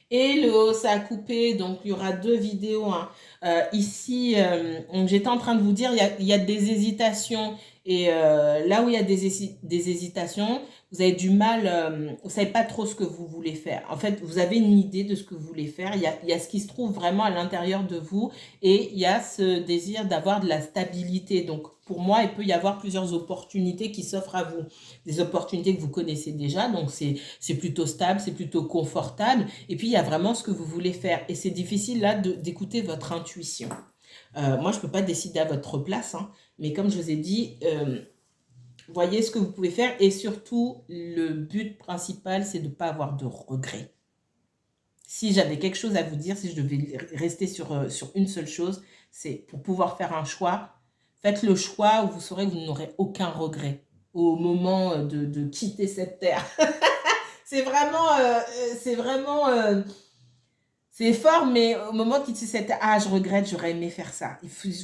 Hello, ça a coupé, donc il y aura deux vidéos, hein. Ici, j'étais en train de vous dire, il y a des hésitations, et là où il y a des hésitations, vous avez du mal, vous savez pas trop ce que vous voulez faire. En fait, vous avez une idée de ce que vous voulez faire, il y a ce qui se trouve vraiment à l'intérieur de vous, et il y a ce désir d'avoir de la stabilité. Donc, pour moi, il peut y avoir plusieurs opportunités qui s'offrent à vous. Des opportunités que vous connaissez déjà, donc c'est plutôt stable, c'est plutôt confortable. Et puis, il y a vraiment ce que vous voulez faire. Et c'est difficile là d'écouter votre intuition. Moi, je ne peux pas décider à votre place, hein, mais comme je vous ai dit, voyez ce que vous pouvez faire. Et surtout, le but principal, c'est de ne pas avoir de regrets. Si j'avais quelque chose à vous dire, si je devais rester sur une seule chose, c'est pour pouvoir faire un choix, faites le choix où vous saurez que vous n'aurez aucun regret au moment de quitter cette terre. C'est vraiment, c'est fort, mais au moment qu'il dit cette, ah, je regrette, j'aurais aimé faire ça.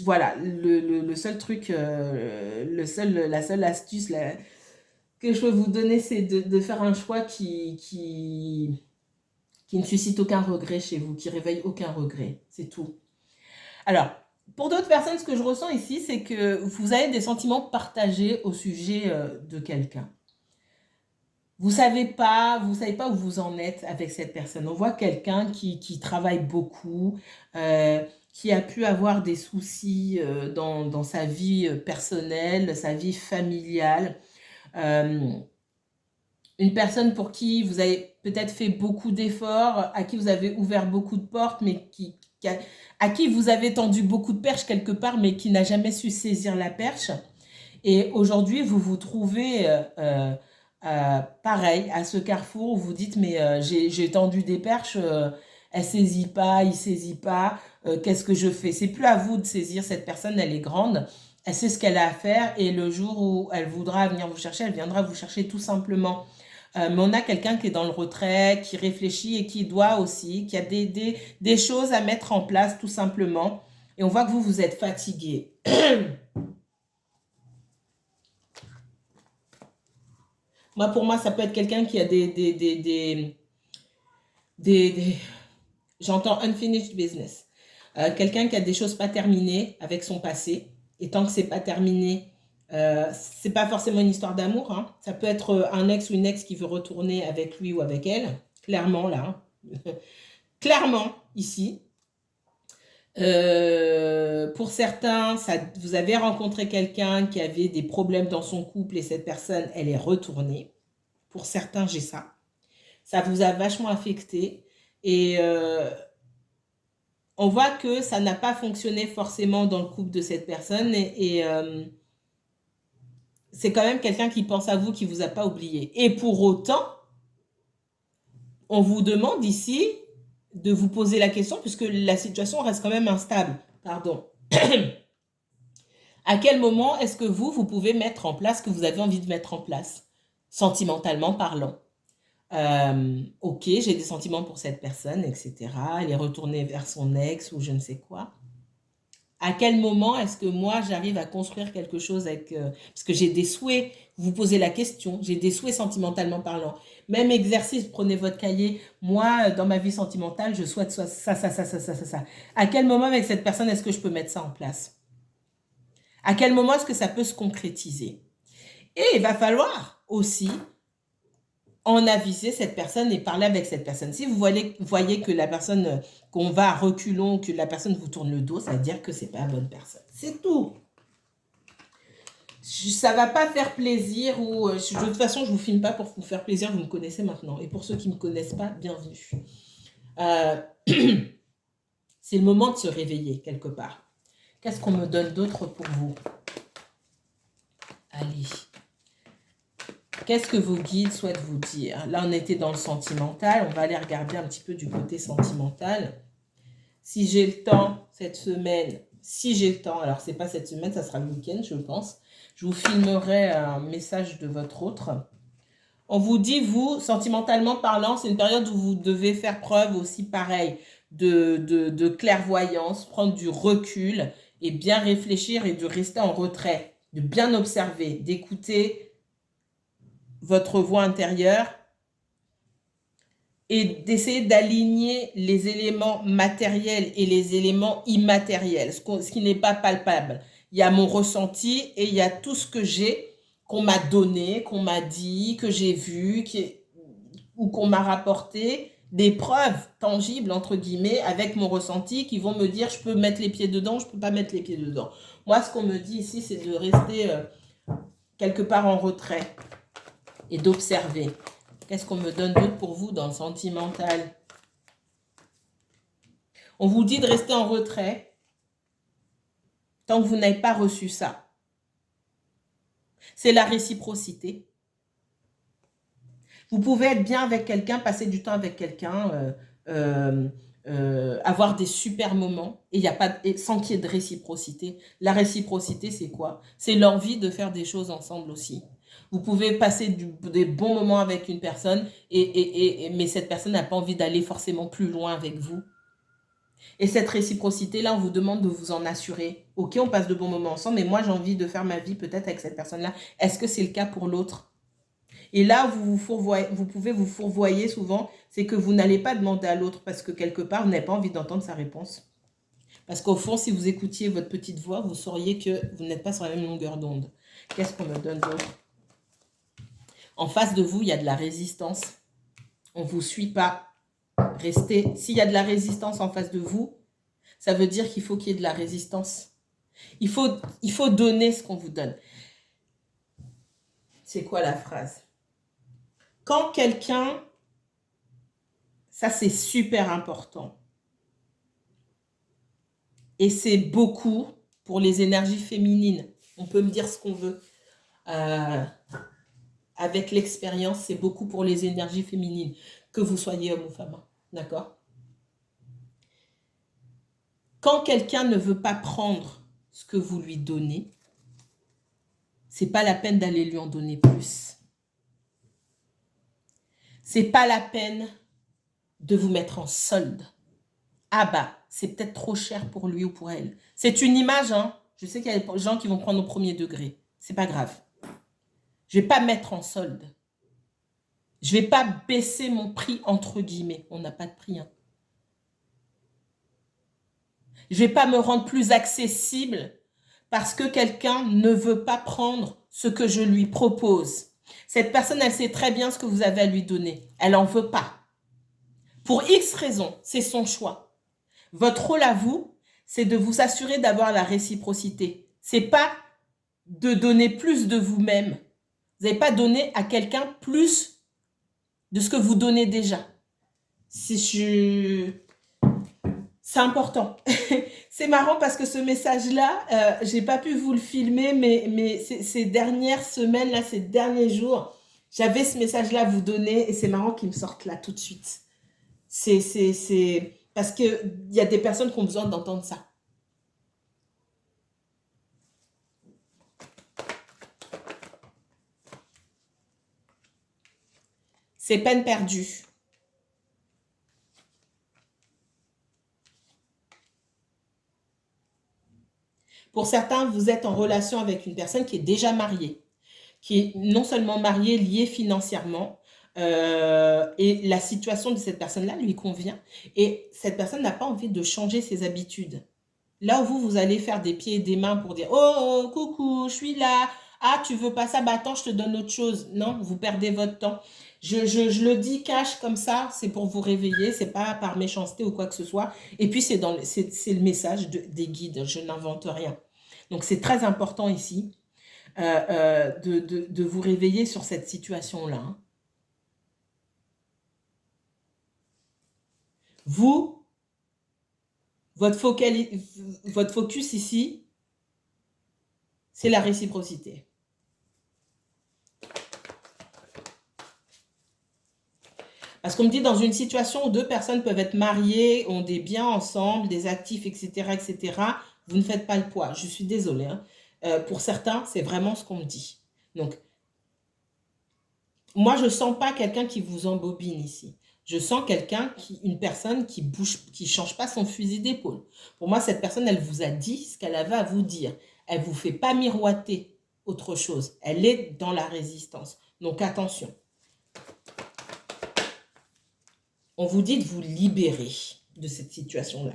Voilà, le seul truc, la seule astuce que je peux vous donner, c'est de faire un choix qui ne suscite aucun regret chez vous, qui réveille aucun regret. C'est tout. Alors, pour d'autres personnes, ce que je ressens ici, c'est que vous avez des sentiments partagés au sujet de quelqu'un. Vous savez pas où vous en êtes avec cette personne. On voit quelqu'un qui travaille beaucoup, qui a pu avoir des soucis dans sa vie personnelle, sa vie familiale. Euh, une personne pour qui vous avez peut-être fait beaucoup d'efforts, à qui vous avez ouvert beaucoup de portes, mais à qui vous avez tendu beaucoup de perches quelque part, mais qui n'a jamais su saisir la perche. Et aujourd'hui, vous vous trouvez pareil à ce carrefour où vous dites, mais j'ai tendu des perches, elle saisit pas, il saisit pas, qu'est-ce que je fais? C'est plus à vous de saisir cette personne, elle est grande, elle sait ce qu'elle a à faire, et le jour où elle voudra venir vous chercher, elle viendra vous chercher tout simplement. Mais on a quelqu'un qui est dans le retrait, qui réfléchit et qui doit aussi, qui a des choses à mettre en place tout simplement. Et on voit que vous êtes fatigué. Moi, pour moi, ça peut être quelqu'un qui a des j'entends unfinished business. Quelqu'un qui a des choses pas terminées avec son passé. Et tant que c'est pas terminé, c'est pas forcément une histoire d'amour, hein. Ça peut être un ex ou une ex qui veut retourner avec lui ou avec elle. Clairement, là, hein. Clairement, ici. Pour certains, vous avez rencontré quelqu'un qui avait des problèmes dans son couple et cette personne, elle est retournée. Pour certains, j'ai ça. Ça vous a vachement affecté. Et on voit que ça n'a pas fonctionné forcément dans le couple de cette personne. Et c'est quand même quelqu'un qui pense à vous, qui ne vous a pas oublié. Et pour autant, on vous demande ici de vous poser la question, puisque la situation reste quand même instable. Pardon. À quel moment est-ce que vous pouvez mettre en place ce que vous avez envie de mettre en place, sentimentalement parlant? Ok, j'ai des sentiments pour cette personne, etc. Elle est retournée vers son ex ou je ne sais quoi. À quel moment est-ce que moi j'arrive à construire quelque chose avec... parce que j'ai des souhaits, vous posez la question, j'ai des souhaits sentimentalement parlant. Même exercice, prenez votre cahier. Moi, dans ma vie sentimentale, je souhaite ça, ça, ça, ça, ça, ça, ça. À quel moment avec cette personne est-ce que je peux mettre ça en place? À quel moment est-ce que ça peut se concrétiser? Et il va falloir aussi en aviser cette personne et parler avec cette personne. Si vous voyez que la personne, qu'on va à reculons, que la personne vous tourne le dos, ça veut dire que c'est pas la bonne personne. C'est tout. Ça va pas faire plaisir ou de toute façon je vous filme pas pour vous faire plaisir, vous me connaissez maintenant. Et pour ceux qui me connaissent pas, bienvenue. Euh, c'est le moment de se réveiller quelque part. Qu'est-ce qu'on me donne d'autre pour vous? Allez. Qu'est-ce que vos guides souhaitent vous dire? Là, on était dans le sentimental. On va aller regarder un petit peu du côté sentimental. Si j'ai le temps cette semaine, si j'ai le temps, alors c'est pas cette semaine, ça sera le week-end, je pense. Je vous filmerai un message de votre autre. On vous dit, vous, sentimentalement parlant, c'est une période où vous devez faire preuve aussi, pareil, de clairvoyance, prendre du recul et bien réfléchir et de rester en retrait, de bien observer, d'écouter votre voix intérieure et d'essayer d'aligner les éléments matériels et les éléments immatériels, ce qui n'est pas palpable. Il y a mon ressenti et il y a tout ce que j'ai, qu'on m'a donné, qu'on m'a dit, que j'ai vu, ou qu'on m'a rapporté, des preuves tangibles, entre guillemets, avec mon ressenti, qui vont me dire je peux mettre les pieds dedans, je peux pas mettre les pieds dedans. Moi, ce qu'on me dit ici, c'est de rester quelque part en retrait et d'observer. Qu'est-ce qu'on me donne d'autre pour vous dans le sentimental? On vous dit de rester en retrait tant que vous n'avez pas reçu ça. C'est la réciprocité. Vous pouvez être bien avec quelqu'un, passer du temps avec quelqu'un, avoir des super moments et y a pas, sans qu'il y ait de réciprocité. La réciprocité, c'est quoi? C'est l'envie de faire des choses ensemble aussi. Vous pouvez passer des bons moments avec une personne, mais cette personne n'a pas envie d'aller forcément plus loin avec vous. Et cette réciprocité-là, on vous demande de vous en assurer. Ok, on passe de bons moments ensemble, mais moi, j'ai envie de faire ma vie peut-être avec cette personne-là. Est-ce que c'est le cas pour l'autre? Et là, vous pouvez vous fourvoyer souvent, c'est que vous n'allez pas demander à l'autre parce que quelque part, vous n'avez pas envie d'entendre sa réponse. Parce qu'au fond, si vous écoutiez votre petite voix, vous sauriez que vous n'êtes pas sur la même longueur d'onde. Qu'est-ce qu'on me donne d'autre? En face de vous, il y a de la résistance. On ne vous suit pas. Restez. S'il y a de la résistance en face de vous, ça veut dire qu'il faut qu'il y ait de la résistance. Il faut donner ce qu'on vous donne. C'est quoi la phrase? Quand quelqu'un, ça c'est super important, et c'est beaucoup pour les énergies féminines, on peut me dire ce qu'on veut, avec l'expérience, c'est beaucoup pour les énergies féminines, que vous soyez homme ou femme, d'accord? Quand quelqu'un ne veut pas prendre ce que vous lui donnez, c'est pas la peine d'aller lui en donner plus. C'est pas la peine de vous mettre en solde. Ah bah, c'est peut-être trop cher pour lui ou pour elle. C'est une image, hein. Je sais qu'il y a des gens qui vont prendre au premier degré. C'est pas grave. Je vais pas mettre en solde. Je vais pas baisser mon prix entre guillemets. On n'a pas de prix, hein. Je vais pas me rendre plus accessible parce que quelqu'un ne veut pas prendre ce que je lui propose. Cette personne, elle sait très bien ce que vous avez à lui donner. Elle en veut pas. Pour X raisons, c'est son choix. Votre rôle à vous, c'est de vous assurer d'avoir la réciprocité. C'est pas de donner plus de vous-même. Vous n'avez pas donné à quelqu'un plus de ce que vous donnez déjà. C'est important. C'est marrant parce que ce message-là, j'ai pas pu vous le filmer, mais ces dernières semaines, là, ces derniers jours, j'avais ce message-là à vous donner et c'est marrant qu'il me sorte là tout de suite. C'est parce qu'il y a des personnes qui ont besoin d'entendre ça. C'est peine perdue. Pour certains, vous êtes en relation avec une personne qui est déjà mariée, qui est non seulement mariée, liée financièrement, et la situation de cette personne-là lui convient, et cette personne n'a pas envie de changer ses habitudes. Là où vous allez faire des pieds et des mains pour dire « Oh, coucou, je suis là. Ah, tu veux pas ça? Bah attends, je te donne autre chose. » Non, vous perdez votre temps. Je le dis cash comme ça, c'est pour vous réveiller, c'est pas par méchanceté ou quoi que ce soit. Et puis, c'est le message des guides, je n'invente rien. Donc, c'est très important ici de vous réveiller sur cette situation-là. Hein. Vous, votre focus ici, c'est la réciprocité. Parce qu'on me dit dans une situation où deux personnes peuvent être mariées, ont des biens ensemble, des actifs, etc., vous ne faites pas le poids. Je suis désolée. Hein. Pour certains, c'est vraiment ce qu'on me dit. Donc, moi, je ne sens pas quelqu'un qui vous embobine ici. Je sens une personne qui bouge, qui ne change pas son fusil d'épaule. Pour moi, cette personne, elle vous a dit ce qu'elle avait à vous dire. Elle ne vous fait pas miroiter autre chose. Elle est dans la résistance. Donc, attention. On vous dit de vous libérer de cette situation-là.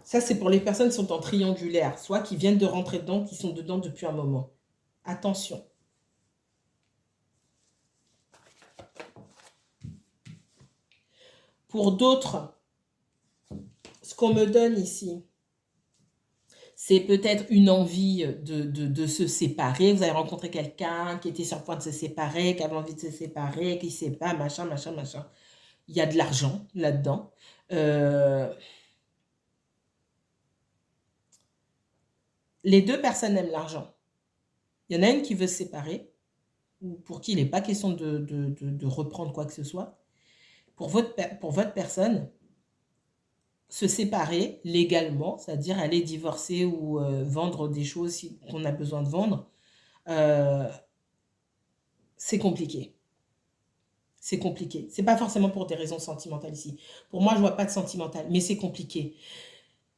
Ça, c'est pour les personnes qui sont en triangulaire, soit qui viennent de rentrer dedans, qui sont dedans depuis un moment. Attention. Pour d'autres, ce qu'on me donne ici, c'est peut-être une envie de se séparer. Vous avez rencontré quelqu'un qui était sur le point de se séparer, qui avait envie de se séparer, qui ne sait pas, machin, machin, machin. Il y a de l'argent là-dedans. Les deux personnes aiment l'argent. Il y en a une qui veut se séparer, ou pour qui il n'est pas question de reprendre quoi que ce soit. Pour votre personne, se séparer légalement, c'est-à-dire aller divorcer ou vendre des choses qu'on a besoin de vendre, c'est compliqué. C'est compliqué. C'est pas forcément pour des raisons sentimentales ici. Pour moi, je vois pas de sentimental, mais c'est compliqué.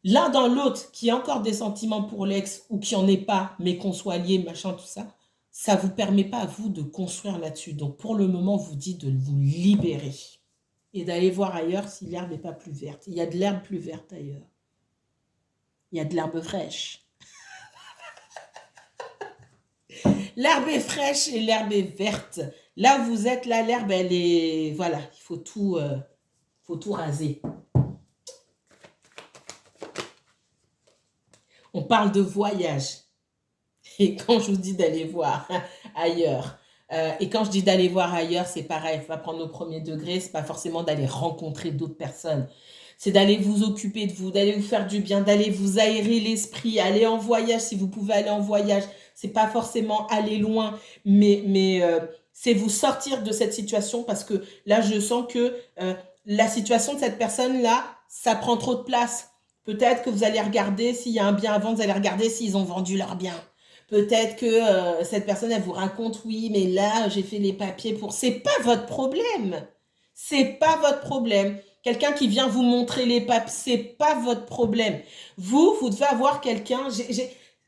L'un dans l'autre, qui a encore des sentiments pour l'ex ou qui en est pas, mais qu'on soit lié, machin, tout ça, ça vous permet pas à vous de construire là-dessus. Donc pour le moment, vous dites de vous libérer et d'aller voir ailleurs si l'herbe n'est pas plus verte. Il y a de l'herbe plus verte ailleurs. Il y a de l'herbe fraîche. L'herbe est fraîche et l'herbe est verte. Là où vous êtes, là, l'herbe, elle est... Voilà, il faut tout raser. On parle de voyage. Et quand je vous dis d'aller voir ailleurs, et quand je dis d'aller voir ailleurs, c'est pareil, il faut pas prendre au premier degré, c'est pas forcément d'aller rencontrer d'autres personnes. C'est d'aller vous occuper de vous, d'aller vous faire du bien, d'aller vous aérer l'esprit, aller en voyage si vous pouvez aller en voyage. C'est pas forcément aller loin, mais c'est vous sortir de cette situation parce que là, je sens que la situation de cette personne-là, ça prend trop de place. Peut-être que vous allez regarder s'il y a un bien à vendre, vous allez regarder s'ils ont vendu leur bien. Peut-être que cette personne, elle vous raconte, oui, mais là, j'ai fait les papiers pour... C'est pas votre problème. C'est pas votre problème. Quelqu'un qui vient vous montrer les papiers, c'est pas votre problème. Vous devez avoir quelqu'un...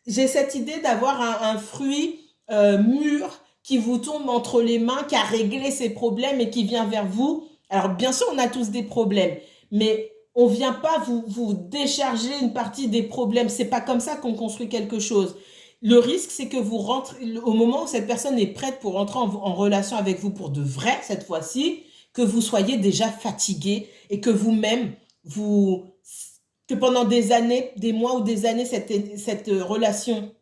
J'ai cette idée d'avoir un fruit mûr qui vous tombe entre les mains, qui a réglé ses problèmes et qui vient vers vous. Alors, bien sûr, on a tous des problèmes, mais on vient pas vous décharger une partie des problèmes. C'est pas comme ça qu'on construit quelque chose. Le risque, c'est que vous rentrez, au moment où cette personne est prête pour rentrer en relation avec vous pour de vrai, cette fois-ci, que vous soyez déjà fatigué et que vous-même, que pendant des années, des mois ou des années, cette relation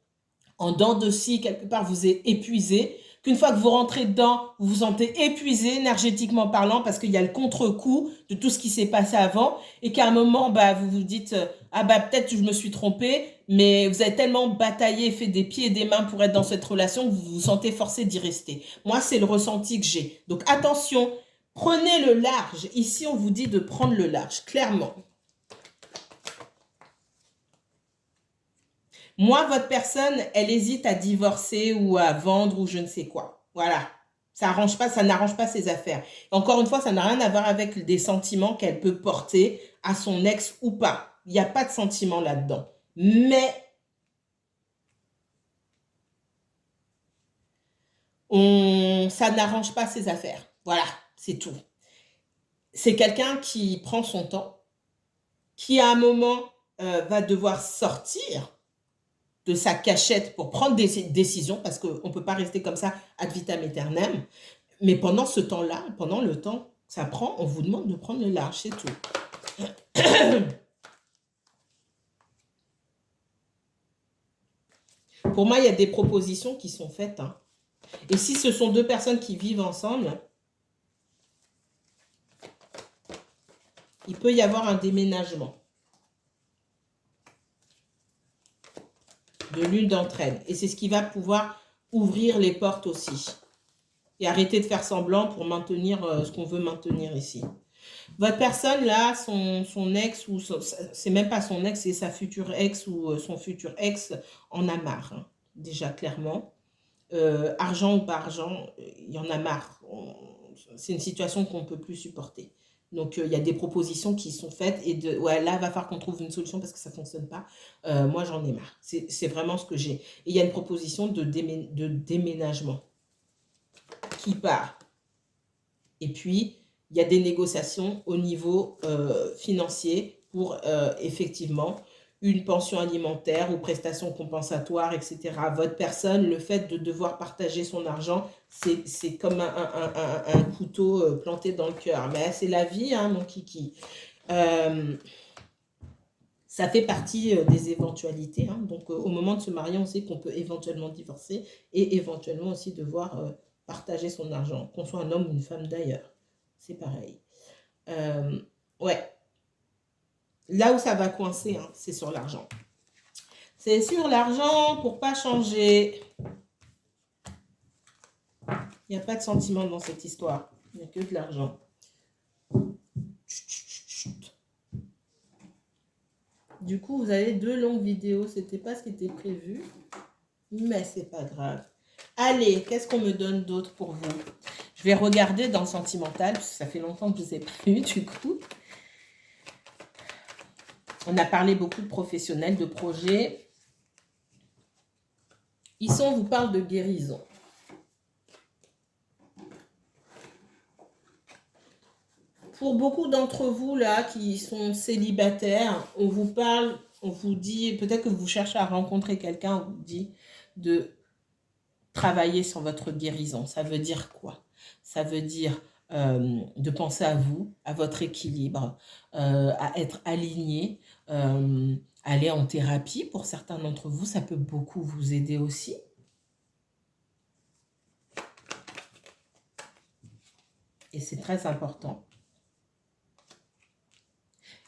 en dents de scie, quelque part, vous est épuisé, qu'une fois que vous rentrez dedans, vous vous sentez épuisé énergétiquement parlant parce qu'il y a le contre-coup de tout ce qui s'est passé avant et qu'à un moment, bah, vous vous dites ah bah peut-être que je me suis trompée, mais vous avez tellement bataillé et fait des pieds et des mains pour être dans cette relation que vous vous sentez forcé d'y rester. Moi, c'est le ressenti que j'ai. Donc attention, prenez le large. Ici, on vous dit de prendre le large, clairement. Moi, votre personne, elle hésite à divorcer ou à vendre ou je ne sais quoi. Voilà. Ça n'arrange pas ses affaires. Encore une fois, ça n'a rien à voir avec des sentiments qu'elle peut porter à son ex ou pas. Il n'y a pas de sentiment là-dedans. Mais ça n'arrange pas ses affaires. Voilà, c'est tout. C'est quelqu'un qui prend son temps, qui à un moment va devoir sortir de sa cachette pour prendre des décisions, parce qu'on ne peut pas rester comme ça ad vitam aeternam. Mais pendant ce temps-là, pendant le temps que ça prend, on vous demande de prendre le large, c'est tout. Pour moi, il y a des propositions qui sont faites. Hein. Et si ce sont deux personnes qui vivent ensemble, il peut y avoir un déménagement de l'une d'entre elles. Et c'est ce qui va pouvoir ouvrir les portes aussi. Et arrêter de faire semblant pour maintenir ce qu'on veut maintenir ici. Votre personne, là, son ex, ou c'est même pas son ex, c'est sa future ex ou son futur ex, en a marre. Hein, déjà, clairement. Argent ou pas argent, il y en a marre. C'est une situation qu'on ne peut plus supporter. Donc, il y a des propositions qui sont faites et ouais, là, il va falloir qu'on trouve une solution parce que ça ne fonctionne pas. Moi, j'en ai marre. C'est vraiment ce que j'ai. Et il y a une proposition de déménagement qui part. Et puis, il y a des négociations au niveau financier pour effectivement une pension alimentaire ou prestations compensatoires, etc. Votre personne, le fait de devoir partager son argent, c'est comme un couteau planté dans le cœur. Mais c'est la vie, hein, mon kiki. Ça fait partie des éventualités. Hein. Donc, au moment de se marier, on sait qu'on peut éventuellement divorcer et éventuellement aussi devoir partager son argent, qu'on soit un homme ou une femme d'ailleurs. C'est pareil. Ouais. Là où ça va coincer, hein, c'est sur l'argent. C'est sur l'argent pour pas changer. Il n'y a pas de sentiment dans cette histoire. Il n'y a que de l'argent. Du coup, vous avez 2 longues vidéos. C'était pas ce qui était prévu. Mais c'est pas grave. Allez, qu'est-ce qu'on me donne d'autre pour vous? Je vais regarder dans le sentimental, parce que ça fait longtemps que je ne vous ai pas eu, du coup. On a parlé beaucoup de professionnels, de projets. Ici, on vous parle de guérison. Pour beaucoup d'entre vous, là, qui sont célibataires, on vous parle, on vous dit, peut-être que vous cherchez à rencontrer quelqu'un, on vous dit de travailler sur votre guérison. Ça veut dire quoi? Ça veut dire de penser à vous, à votre équilibre, à être aligné, aller en thérapie. Pour certains d'entre vous, ça peut beaucoup vous aider aussi. Et c'est très important.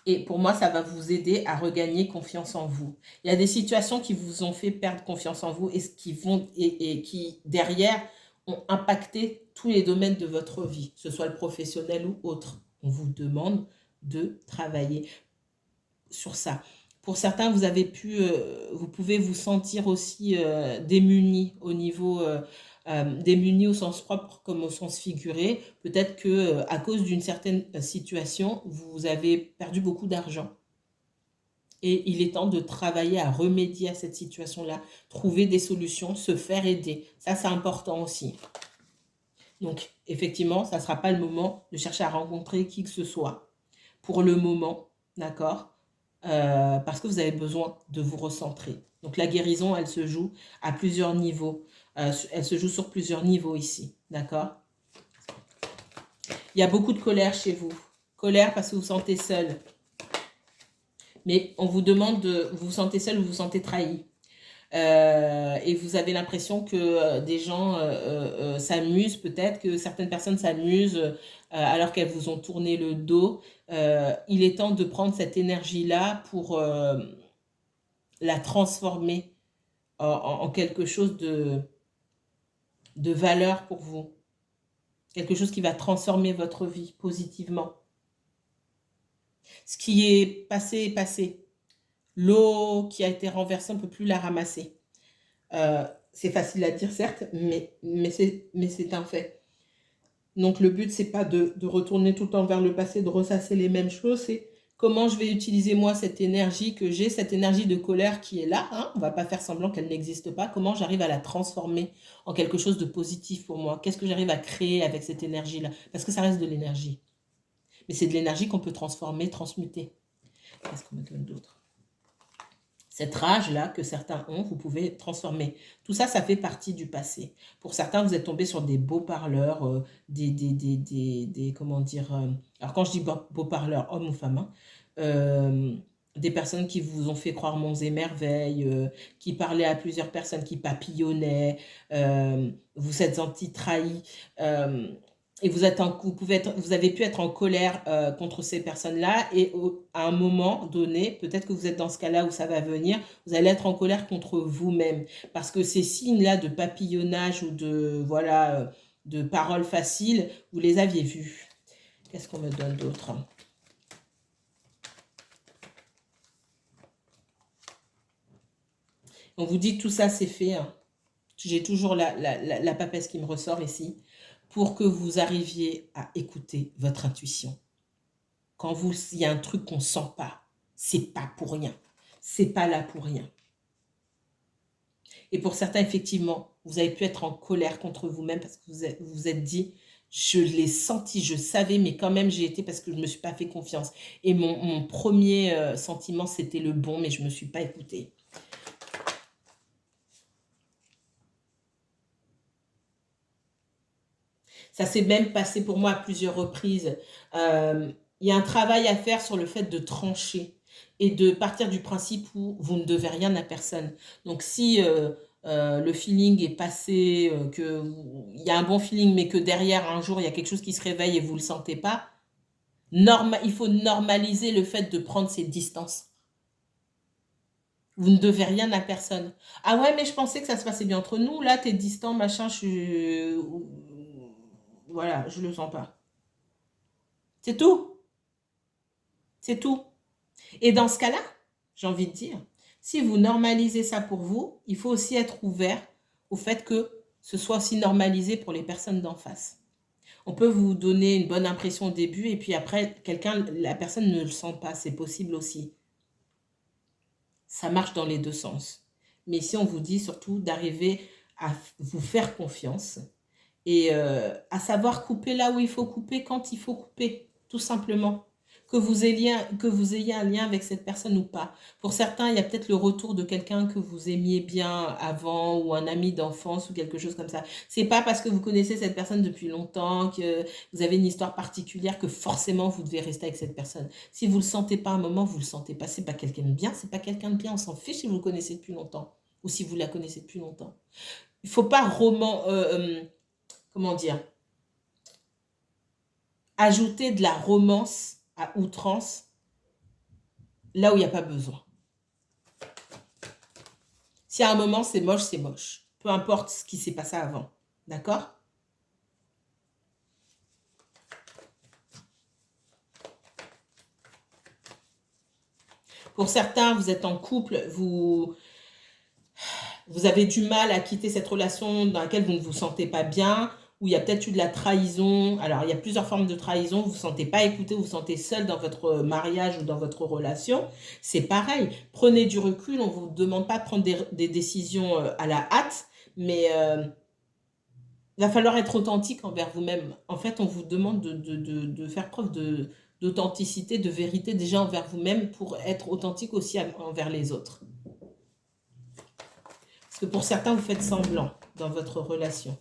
Et pour moi, ça va vous aider à regagner confiance en vous. Il y a des situations qui vous ont fait perdre confiance en vous et qui, derrière, ont impacté tous les domaines de votre vie, que ce soit le professionnel ou autre. On vous demande de travailler sur ça. Pour certains, vous pouvez vous sentir aussi démunis au niveau... démunis au sens propre comme au sens figuré. Peut-être que à cause d'une certaine situation, vous avez perdu beaucoup d'argent. Et il est temps de travailler à remédier à cette situation-là, trouver des solutions, se faire aider. Ça, c'est important aussi. Donc, effectivement, ça ne sera pas le moment de chercher à rencontrer qui que ce soit. Pour le moment, d'accord, parce que vous avez besoin de vous recentrer. Donc, la guérison, elle se joue à plusieurs niveaux. Elle se joue sur plusieurs niveaux ici, d'accord? Il y a beaucoup de colère chez vous. Colère parce que vous vous sentez seul. Mais on vous demande de vous sentez seul ou vous vous sentez trahi. Et vous avez l'impression que des gens s'amusent, peut-être que certaines personnes s'amusent alors qu'elles vous ont tourné le dos. Il est temps de prendre cette énergie-là pour la transformer en quelque chose de valeur pour vous. Quelque chose qui va transformer votre vie positivement. Ce qui est passé est passé. L'eau qui a été renversée, on ne peut plus la ramasser. C'est facile à dire, certes, mais c'est un fait. Donc, le but, c'est pas de retourner tout le temps vers le passé, de ressasser les mêmes choses. C'est comment je vais utiliser, moi, cette énergie que j'ai, cette énergie de colère qui est là. Hein, on ne va pas faire semblant qu'elle n'existe pas. Comment j'arrive à la transformer en quelque chose de positif pour moi? Qu'est-ce que j'arrive à créer avec cette énergie-là? Parce que ça reste de l'énergie. Mais c'est de l'énergie qu'on peut transformer, transmuter. Qu'est-ce qu'on me donne d'autre? Cette rage-là que certains ont, vous pouvez transformer. Tout ça, ça fait partie du passé. Pour certains, vous êtes tombés sur des beaux parleurs, comment dire... alors, quand je dis beaux parleurs, hommes ou femmes, hein, des personnes qui vous ont fait croire monts et merveilles, qui parlaient à plusieurs personnes, qui papillonnaient, vous êtes senti trahis, et vous avez pu être en colère contre ces personnes-là, et à un moment donné, peut-être que vous êtes dans ce cas-là où ça va venir, vous allez être en colère contre vous-même, parce que ces signes-là de papillonnage ou de paroles faciles, vous les aviez vus. Qu'est-ce qu'on me donne d'autre? On vous dit que tout ça c'est fait. Hein. J'ai toujours la papesse qui me ressort ici. Pour que vous arriviez à écouter votre intuition. Quand il y a un truc qu'on ne sent pas, c'est pas pour rien. C'est pas là pour rien. Et pour certains, effectivement, vous avez pu être en colère contre vous-même parce que vous vous êtes dit, Je l'ai senti, je savais, mais quand même, j'ai été parce que je ne me suis pas fait confiance. Et mon premier sentiment, c'était le bon, mais je ne me suis pas écoutée. Ça s'est même passé pour moi à plusieurs reprises. Il y a un travail à faire sur le fait de trancher et de partir du principe où vous ne devez rien à personne. Donc si le feeling est passé, il y a un bon feeling, mais que derrière, un jour, il y a quelque chose qui se réveille et vous ne le sentez pas, il faut normaliser le fait de prendre ses distances. Vous ne devez rien à personne. Ah ouais, mais je pensais que ça se passait bien entre nous. Là, t'es distant, machin, voilà, je le sens pas. C'est tout. C'est tout. Et dans ce cas-là, j'ai envie de dire, si vous normalisez ça pour vous, il faut aussi être ouvert au fait que ce soit aussi normalisé pour les personnes d'en face. On peut vous donner une bonne impression au début et puis après, la personne ne le sent pas. C'est possible aussi. Ça marche dans les deux sens. Mais si on vous dit surtout d'arriver à vous faire confiance et à savoir couper là où il faut couper, quand il faut couper, tout simplement. Que vous ayez un lien avec cette personne ou pas. Pour certains, il y a peut-être le retour de quelqu'un que vous aimiez bien avant ou un ami d'enfance ou quelque chose comme ça. C'est pas parce que vous connaissez cette personne depuis longtemps, que vous avez une histoire particulière que forcément vous devez rester avec cette personne. Si vous le sentez pas à un moment, vous le sentez pas. C'est pas quelqu'un de bien, c'est pas quelqu'un de bien. On s'en fiche si vous le connaissez depuis longtemps ou si vous la connaissez depuis longtemps. Il faut pas comment dire, ajouter de la romance à outrance là où il n'y a pas besoin. Si à un moment c'est moche, c'est moche. Peu importe ce qui s'est passé avant. D'accord? Pour certains, vous êtes en couple, vous avez du mal à quitter cette relation dans laquelle vous ne vous sentez pas bien, où il y a peut-être eu de la trahison. Alors, il y a plusieurs formes de trahison. Vous ne vous sentez pas écouté, vous vous sentez seul dans votre mariage ou dans votre relation. C'est pareil. Prenez du recul. On ne vous demande pas de prendre des décisions à la hâte, mais il va falloir être authentique envers vous-même. En fait, on vous demande de faire preuve d'authenticité, de vérité déjà envers vous-même pour être authentique aussi envers les autres. Parce que pour certains, vous faites semblant dans votre relation.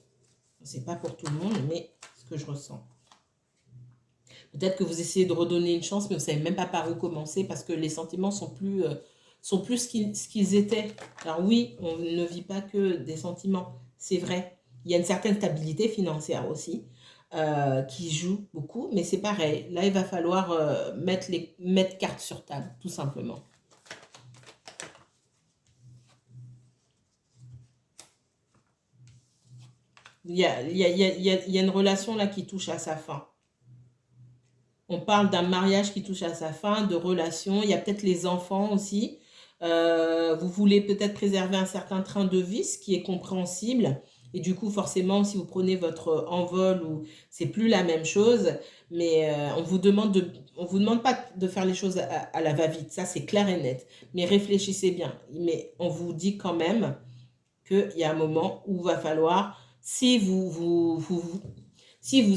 C'est pas pour tout le monde, mais ce que je ressens. Peut-être que vous essayez de redonner une chance, mais vous ne savez même pas par où commencer parce que les sentiments sont plus ce qu'ils étaient. Alors oui, on ne vit pas que des sentiments, c'est vrai. Il y a une certaine stabilité financière aussi qui joue beaucoup, mais c'est pareil. Là, il va falloir mettre carte sur table, tout simplement. Il y a une relation là qui touche à sa fin. On parle d'un mariage qui touche à sa fin, de relations. Il y a peut-être les enfants aussi. Vous voulez peut-être préserver un certain train de vie, ce qui est compréhensible. Et du coup, forcément, si vous prenez votre envol, c'est plus la même chose. Mais on vous demande pas de faire les choses à la va-vite. Ça, c'est clair et net. Mais réfléchissez bien. Mais on vous dit quand même qu'il y a un moment où il va falloir, si vous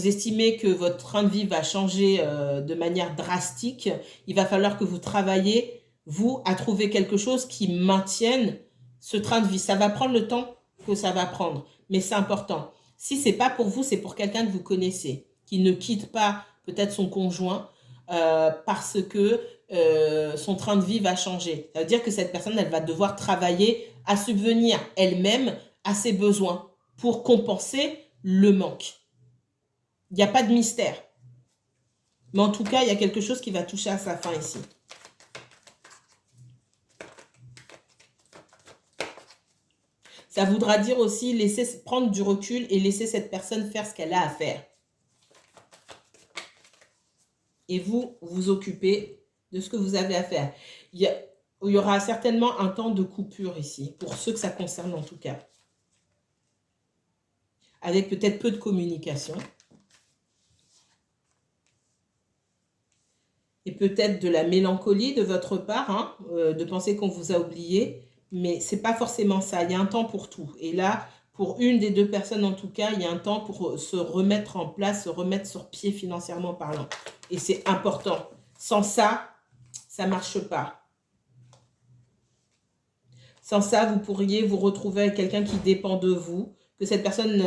estimez que votre train de vie va changer de manière drastique, il va falloir que vous travaillez, vous, à trouver quelque chose qui maintienne ce train de vie. Ça va prendre le temps que ça va prendre, mais c'est important. Si c'est pas pour vous, c'est pour quelqu'un que vous connaissez, qui ne quitte pas peut-être son conjoint parce que son train de vie va changer. Ça veut dire que cette personne, elle va devoir travailler à subvenir elle-même à ses besoins pour compenser le manque. Il n'y a pas de mystère. Mais en tout cas, il y a quelque chose qui va toucher à sa fin ici. Ça voudra dire aussi prendre du recul et laisser cette personne faire ce qu'elle a à faire. Et vous occupez de ce que vous avez à faire. Il y aura certainement un temps de coupure ici, pour ceux que ça concerne en tout cas. Avec peut-être peu de communication. Et peut-être de la mélancolie de votre part, de penser qu'on vous a oublié. Mais ce n'est pas forcément ça. Il y a un temps pour tout. Et là, Pour une des deux personnes, en tout cas, il y a un temps pour se remettre en place, se remettre sur pied financièrement parlant. Et c'est important. Sans ça, ça ne marche pas. Sans ça, vous pourriez vous retrouver avec quelqu'un qui dépend de vous, que cette personne,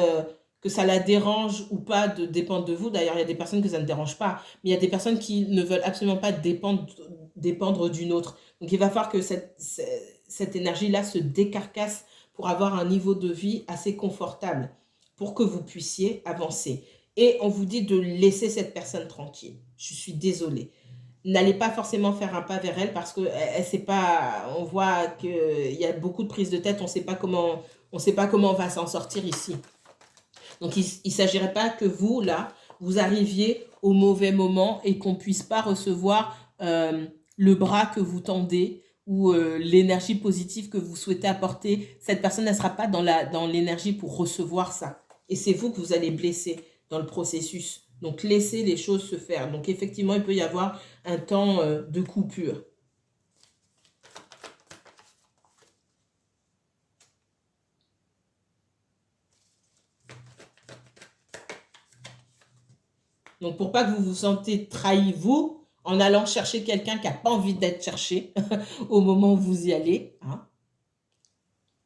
que ça la dérange ou pas de dépendre de vous. D'ailleurs, il y a des personnes que ça ne dérange pas, mais il y a des personnes qui ne veulent absolument pas dépendre d'une autre. Donc, il va falloir que cette énergie-là se décarcasse pour avoir un niveau de vie assez confortable, pour que vous puissiez avancer. Et on vous dit de laisser cette personne tranquille. Je suis désolée. N'allez pas forcément faire un pas vers elle parce que elle sait pas, on voit qu'il y a beaucoup de prises de tête, on sait pas comment on va s'en sortir ici. Donc il ne s'agirait pas que vous, là, vous arriviez au mauvais moment et qu'on ne puisse pas recevoir le bras que vous tendez ou l'énergie positive que vous souhaitez apporter. Cette personne ne sera pas dans l'énergie pour recevoir ça. Et c'est vous que vous allez blesser dans le processus. Donc, laissez les choses se faire. Donc, effectivement, il peut y avoir un temps de coupure. Donc, pour pas que vous vous sentez trahi, vous, en allant chercher quelqu'un qui n'a pas envie d'être cherché au moment où vous y allez, hein,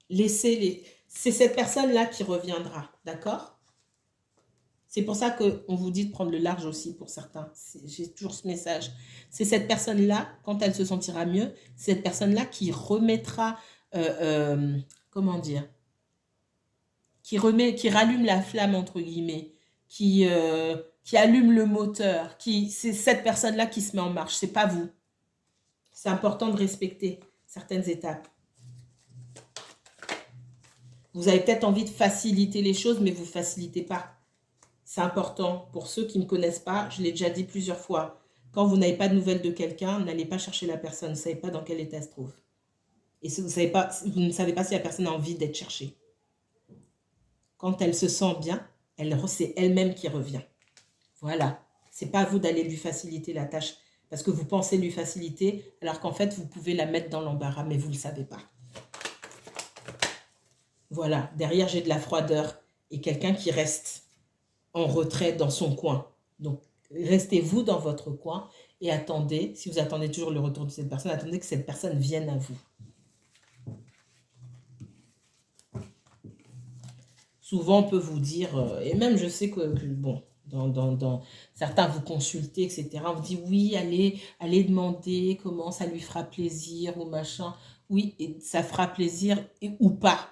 c'est cette personne-là qui reviendra, d'accord? C'est pour ça qu'on vous dit de prendre le large aussi pour certains. J'ai toujours ce message. C'est cette personne-là, quand elle se sentira mieux, c'est cette personne-là qui remettra, comment dire, qui rallume la flamme, entre guillemets, qui allume le moteur, c'est cette personne-là qui se met en marche, c'est pas vous. C'est important de respecter certaines étapes. Vous avez peut-être envie de faciliter les choses, mais vous ne facilitez pas. C'est important. Pour ceux qui ne me connaissent pas, je l'ai déjà dit plusieurs fois. Quand vous n'avez pas de nouvelles de quelqu'un, n'allez pas chercher la personne. Vous ne savez pas dans quel état elle se trouve. Et si vous ne savez pas si la personne a envie d'être cherchée. Quand elle se sent bien, c'est elle-même qui revient. Voilà. Ce n'est pas à vous d'aller lui faciliter la tâche. Parce que vous pensez lui faciliter, alors qu'en fait, vous pouvez la mettre dans l'embarras, mais vous ne le savez pas. Voilà. Derrière, j'ai de la froideur et quelqu'un qui reste en retrait dans son coin. Donc, restez-vous dans votre coin et attendez, si vous attendez toujours le retour de cette personne, attendez que cette personne vienne à vous. Souvent, on peut vous dire, et même je sais que bon, dans certains vous consultez, etc., on vous dit oui, allez demander comment ça lui fera plaisir ou machin. Oui, et ça fera plaisir ou pas.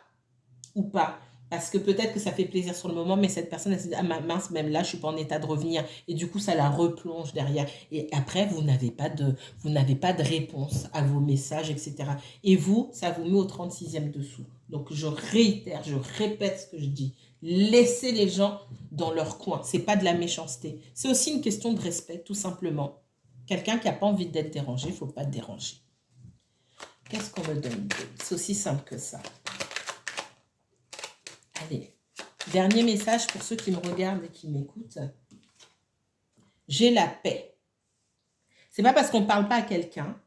Ou pas. Parce que peut-être que ça fait plaisir sur le moment, mais cette personne, elle se dit, ah mince, même là, je ne suis pas en état de revenir. Et du coup, ça la replonge derrière. Et après, vous n'avez pas de réponse à vos messages, etc. Et vous, ça vous met au 36e dessous. Donc, je réitère, je répète ce que je dis. Laissez les gens dans leur coin. Ce n'est pas de la méchanceté. C'est aussi une question de respect, tout simplement. Quelqu'un qui n'a pas envie d'être dérangé, il ne faut pas déranger. Qu'est-ce qu'on me donne? C'est aussi simple que ça. Allez, dernier message pour ceux qui me regardent et qui m'écoutent. J'ai la paix. C'est pas parce qu'on ne parle pas à quelqu'un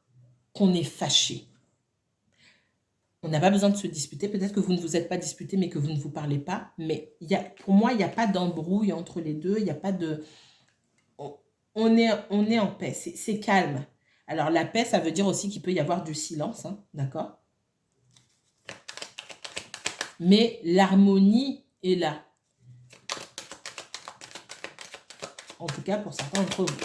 qu'on est fâché. On n'a pas besoin de se disputer. Peut-être que vous ne vous êtes pas disputé, mais que vous ne vous parlez pas. Mais pour moi, il n'y a pas d'embrouille entre les deux. Il n'y a pas de... On est en paix. C'est calme. Alors, la paix, ça veut dire aussi qu'il peut y avoir du silence. Hein, d'accord? Mais l'harmonie est là. En tout cas, pour certains d'entre vous.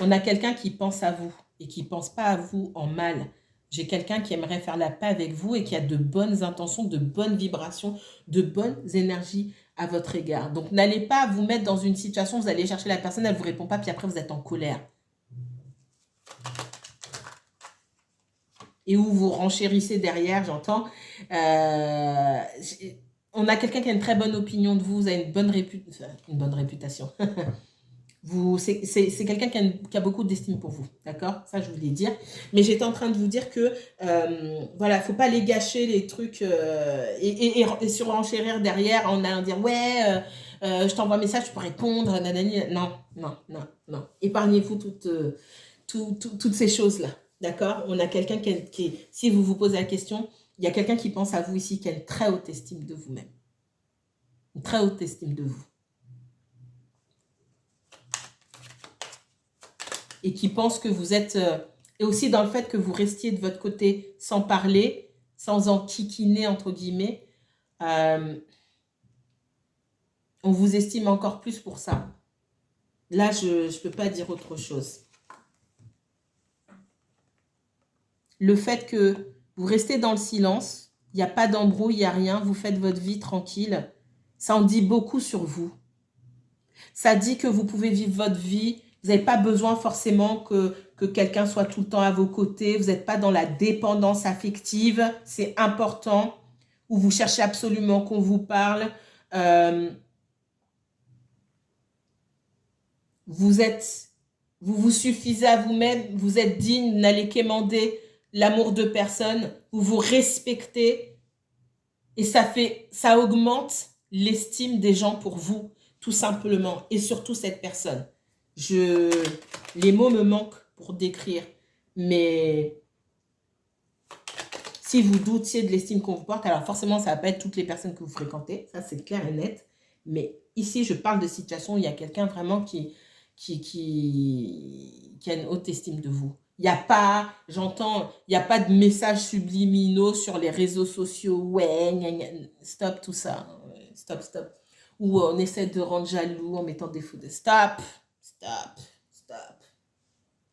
On a quelqu'un qui pense à vous et qui ne pense pas à vous en mal. J'ai quelqu'un qui aimerait faire la paix avec vous et qui a de bonnes intentions, de bonnes vibrations, de bonnes énergies à votre égard. Donc, n'allez pas vous mettre dans une situation où vous allez chercher la personne, elle ne vous répond pas, puis après, vous êtes en colère. Et où vous renchérissez derrière, j'entends. On a quelqu'un qui a une très bonne opinion de vous, vous avez une bonne réputation. C'est quelqu'un qui a beaucoup d'estime pour vous, d'accord? Ça, je voulais dire. Mais j'étais en train de vous dire que, voilà, il ne faut pas les gâcher, les trucs, et surenchérir derrière en allant dire, ouais, je t'envoie un message, tu peux répondre, nanani. Non. Épargnez-vous toutes ces choses-là. D'accord? On a quelqu'un si vous vous posez la question, il y a quelqu'un qui pense à vous ici qui a une très haute estime de vous-même. Une très haute estime de vous. Et qui pense que vous êtes... et aussi dans le fait que vous restiez de votre côté sans parler, sans enquiquiner, entre guillemets. On vous estime encore plus pour ça. Là, je ne peux pas dire autre chose. Le fait que vous restez dans le silence, il n'y a pas d'embrouille, il n'y a rien, vous faites votre vie tranquille, ça en dit beaucoup sur vous. Ça dit que vous pouvez vivre votre vie, vous n'avez pas besoin forcément que quelqu'un soit tout le temps à vos côtés, vous n'êtes pas dans la dépendance affective, c'est important, ou vous cherchez absolument qu'on vous parle. Vous vous suffisez à vous-même, vous êtes digne, vous n'allez quémander l'amour de personne, vous vous respectez et ça augmente l'estime des gens pour vous, tout simplement, et surtout cette personne. Les mots me manquent pour décrire, mais si vous doutiez de l'estime qu'on vous porte, alors forcément, ça ne va pas être toutes les personnes que vous fréquentez, ça c'est clair et net, mais ici, je parle de situation où il y a quelqu'un vraiment qui a une haute estime de vous. Il n'y a pas, j'entends, il n'y a pas de messages subliminaux sur les réseaux sociaux. Ouais, gna, gna, stop tout ça. Stop, stop. Ou on essaie de rendre jaloux en mettant des photos. Stop, stop, stop.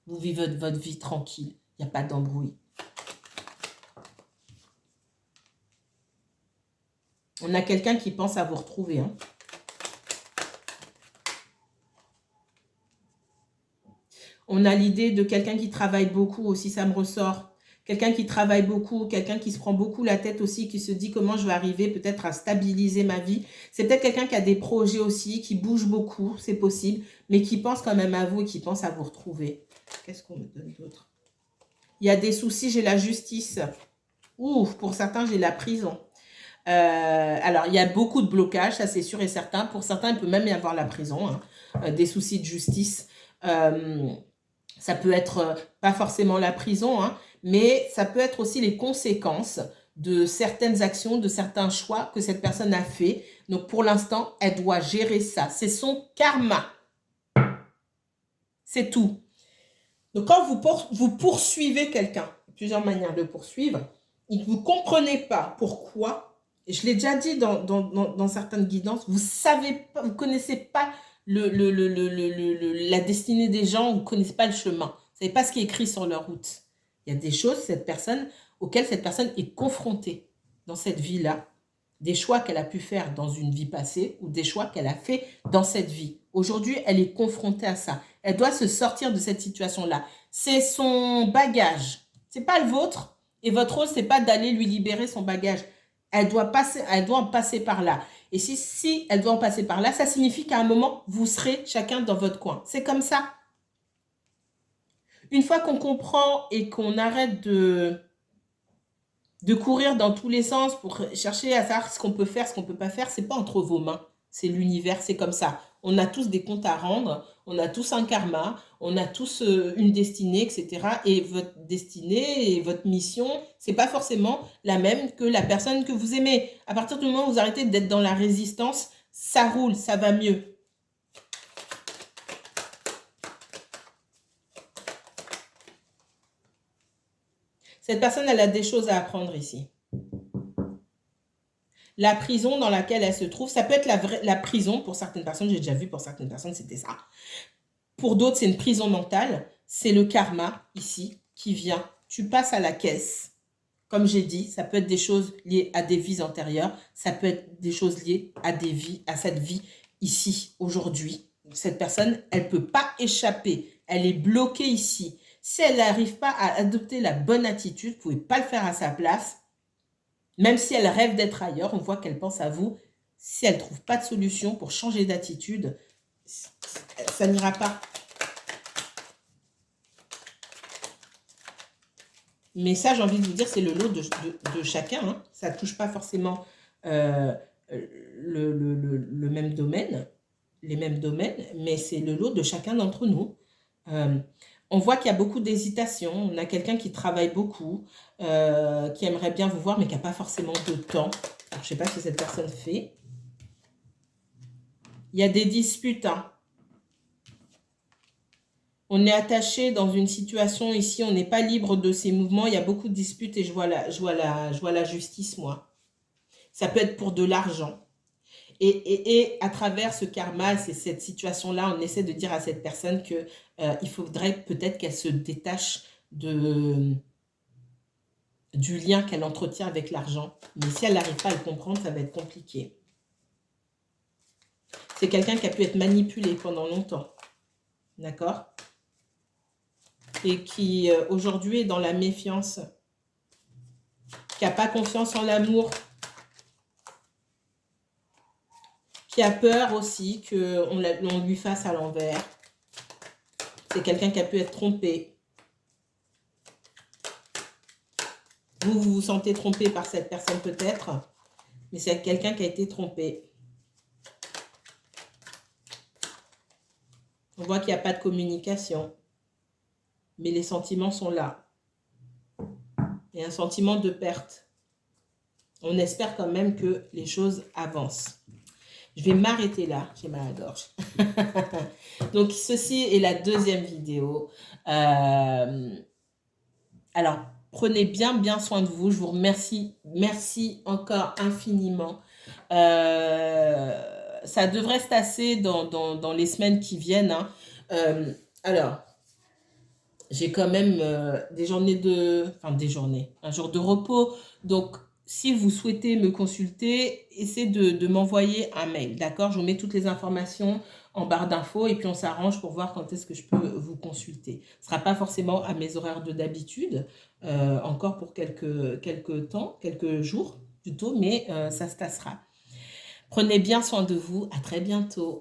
Vous vivez votre vie tranquille. Il n'y a pas d'embrouille. On a quelqu'un qui pense à vous retrouver, hein. On a l'idée de quelqu'un qui travaille beaucoup aussi, ça me ressort. Quelqu'un qui travaille beaucoup, quelqu'un qui se prend beaucoup la tête aussi, qui se dit comment je vais arriver peut-être à stabiliser ma vie. C'est peut-être quelqu'un qui a des projets aussi, qui bouge beaucoup, c'est possible, mais qui pense quand même à vous et qui pense à vous retrouver. Qu'est-ce qu'on me donne d'autre? Il y a des soucis, j'ai la justice. Ouf, pour certains, j'ai la prison. Alors, il y a beaucoup de blocages, ça c'est sûr et certain. Pour certains, il peut même y avoir la prison, hein. Des soucis de justice. Ça peut être pas forcément la prison, hein, mais ça peut être aussi les conséquences de certaines actions, de certains choix que cette personne a fait. Donc, pour l'instant, elle doit gérer ça. C'est son karma. C'est tout. Donc, quand vous poursuivez quelqu'un, plusieurs manières de poursuivre, et que vous ne comprenez pas pourquoi, et je l'ai déjà dit dans certaines guidances, vous savez pas, vous ne connaissez pas la destinée des gens, vous ne connaissez pas le chemin. Vous ne savez pas ce qui est écrit sur leur route. Il y a des choses auxquelles cette personne est confrontée dans cette vie-là. Des choix qu'elle a pu faire dans une vie passée ou des choix qu'elle a fait dans cette vie. Aujourd'hui, elle est confrontée à ça. Elle doit se sortir de cette situation-là. C'est son bagage. Ce n'est pas le vôtre. Et votre rôle, ce n'est pas d'aller lui libérer son bagage. Elle doit en passer par là. Et si elle doit en passer par là, ça signifie qu'à un moment, vous serez chacun dans votre coin. C'est comme ça. Une fois qu'on comprend et qu'on arrête de courir dans tous les sens pour chercher à savoir ce qu'on peut faire, ce qu'on ne peut pas faire, c'est pas entre vos mains. C'est l'univers, c'est comme ça. On a tous des comptes à rendre, on a tous un karma, on a tous une destinée, etc. Et votre destinée et votre mission, c'est pas forcément la même que la personne que vous aimez. À partir du moment où vous arrêtez d'être dans la résistance, ça roule, ça va mieux. Cette personne, elle a des choses à apprendre ici. La prison dans laquelle elle se trouve, ça peut être la prison pour certaines personnes, j'ai déjà vu pour certaines personnes, c'était ça. Pour d'autres, c'est une prison mentale. C'est le karma, ici, qui vient. Tu passes à la caisse. Comme j'ai dit, ça peut être des choses liées à des vies antérieures. Ça peut être des choses liées à cette vie ici, aujourd'hui. Cette personne, elle ne peut pas échapper. Elle est bloquée ici. Si elle n'arrive pas à adopter la bonne attitude, vous ne pouvez pas le faire à sa place. Même si elle rêve d'être ailleurs, on voit qu'elle pense à vous. Si elle ne trouve pas de solution pour changer d'attitude, ça n'ira pas. Mais ça, j'ai envie de vous dire, c'est le lot de chacun, hein. Ça ne touche pas forcément le même domaine, les mêmes domaines, mais c'est le lot de chacun d'entre nous. On voit qu'il y a beaucoup d'hésitation. On a quelqu'un qui travaille beaucoup, qui aimerait bien vous voir, mais qui n'a pas forcément de temps. Alors, je ne sais pas ce que cette personne fait. Il y a des disputes, hein. On est attaché dans une situation ici, on n'est pas libre de ses mouvements. Il y a beaucoup de disputes et je vois la justice, moi. Ça peut être pour de l'argent. Et à travers ce karma, c'est cette situation-là, on essaie de dire à cette personne que il faudrait peut-être qu'elle se détache du lien qu'elle entretient avec l'argent. Mais si elle n'arrive pas à le comprendre, ça va être compliqué. C'est quelqu'un qui a pu être manipulé pendant longtemps. D'accord? Et qui aujourd'hui est dans la méfiance. Qui n'a pas confiance en l'amour. Qui a peur aussi qu'on lui fasse à l'envers. C'est quelqu'un qui a pu être trompé. Vous vous sentez trompé par cette personne peut-être, mais c'est quelqu'un qui a été trompé. On voit qu'il n'y a pas de communication, mais les sentiments sont là. Il y a un sentiment de perte. On espère quand même que les choses avancent. Je vais m'arrêter là, j'ai mal à la gorge. Donc, ceci est la deuxième vidéo. Alors, prenez bien soin de vous. Je vous remercie. Merci encore infiniment. Ça devrait se tasser dans les semaines qui viennent, hein. Alors, j'ai quand même des journées un jour de repos. Donc, si vous souhaitez me consulter, essayez de m'envoyer un mail, d'accord? Je vous mets toutes les informations en barre d'infos et puis on s'arrange pour voir quand est-ce que je peux vous consulter. Ce ne sera pas forcément à mes horaires de d'habitude, encore pour quelques temps, quelques jours plutôt, mais ça se tassera. Prenez bien soin de vous. À très bientôt.